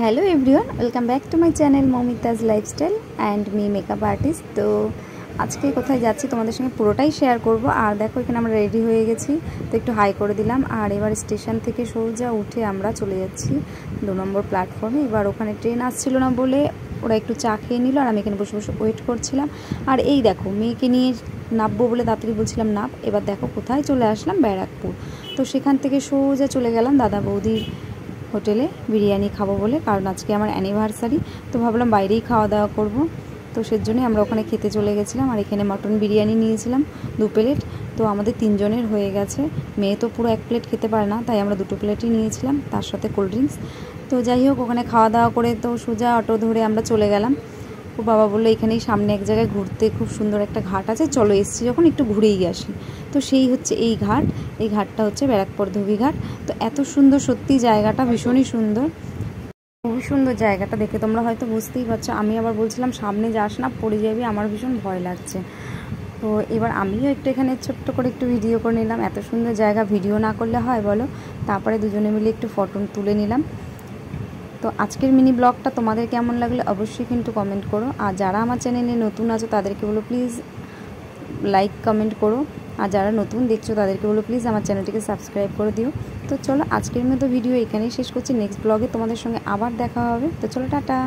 Hello everyone welcome back to my channel Moumita's lifestyle and me makeup artist. तो आज के कोথায় যাচ্ছি তোমাদের সঙ্গে পুরোটাই শেয়ার করব। আর দেখো এখানে আমরা রেডি হয়ে গেছি, তো একটু হাই করে দিলাম। আর এবার স্টেশন থেকে সোজা উঠে আমরা চলে যাচ্ছি 2 নম্বর প্ল্যাটফর্মে। এবার ওখানে ট্রেন আসছিল না বলে ওরা একটু চা খেয়ে নিল আর আমি এখানে বসে বসে ওয়েট করছিলাম। আর এই দেখো মেয়েকে নিয়ে নামবো বলে তাড়াতাড়ি বলছিলাম নাম। এবার দেখো কোথায় চলে আসলাম, ব্যারাকপুর। তো সেখান থেকে সোজা চলে গেলাম দাদা বৌদির হোটেলে বিরিয়ানি খাবো বলে, কারণ আজকে আমার অ্যানিভার্সারি। তো ভাবলাম বাইরেই খাওয়া দাওয়া করব, তো সেজন্যই আমরা ওখানে খেতে চলে গেছিলাম। আর এখানে মটন বিরিয়ানি নিয়েছিলাম 2 প্লেট। তো আমাদের 3 জনের হয়ে গেছে। মেয়ে তো পুরো 1 প্লেট খেতে পারে না, তাই আমরা 2 প্লেটই নিয়েছিলাম, তার সাথে কোল্ড ড্রিঙ্কস। তো যাই হোক ওখানে খাওয়া দাওয়া করে তো সোজা অটো ধরে আমরা চলে গেলাম। ও বাবা বললো এখানেই সামনে এক জায়গায় ঘুরতে খুব সুন্দর একটা ঘাট আছে, চলো এসছি যখন একটু ঘুরেই আসি। তো সেই হচ্ছে এই ঘাট, এই ঘাটটা হচ্ছে ব্যারাকপুর ধোবি ঘাট। তো এত সুন্দর, সত্যি জায়গাটা ভীষণই সুন্দর, খুবই সুন্দর জায়গাটা দেখে তোমরা হয়তো বুঝতেই পারছো। আমি আবার বলছিলাম সামনে যাস না, পড়ে যাবি, আমার ভীষণ ভয় লাগছে। তো এবার আমিও একটু এখানে ছোট্ট করে একটু ভিডিও করে নিলাম। এত সুন্দর জায়গা ভিডিও না করলে হয় বলো? তারপরে দুজনে মিলে একটু ফটো তুলে নিলাম। তো আজকের মিনি ব্লগটা তোমাদের কেমন লাগলো অবশ্যই কিন্তু কমেন্ট করো। আর যারা আমার চ্যানেলে নতুন আছো তাদেরকে বলো প্লিজ লাইক কমেন্ট করো। আর যারা নতুন দেখছো তাদেরকে বলো প্লিজ আমার চ্যানেলটিকে সাবস্ক্রাইব করে দিও। তো চলো আজকের মতো ভিডিও এখানেই শেষ করছি। নেক্সট ব্লগে তোমাদের সঙ্গে আবার দেখা হবে। তো চলো টাটা।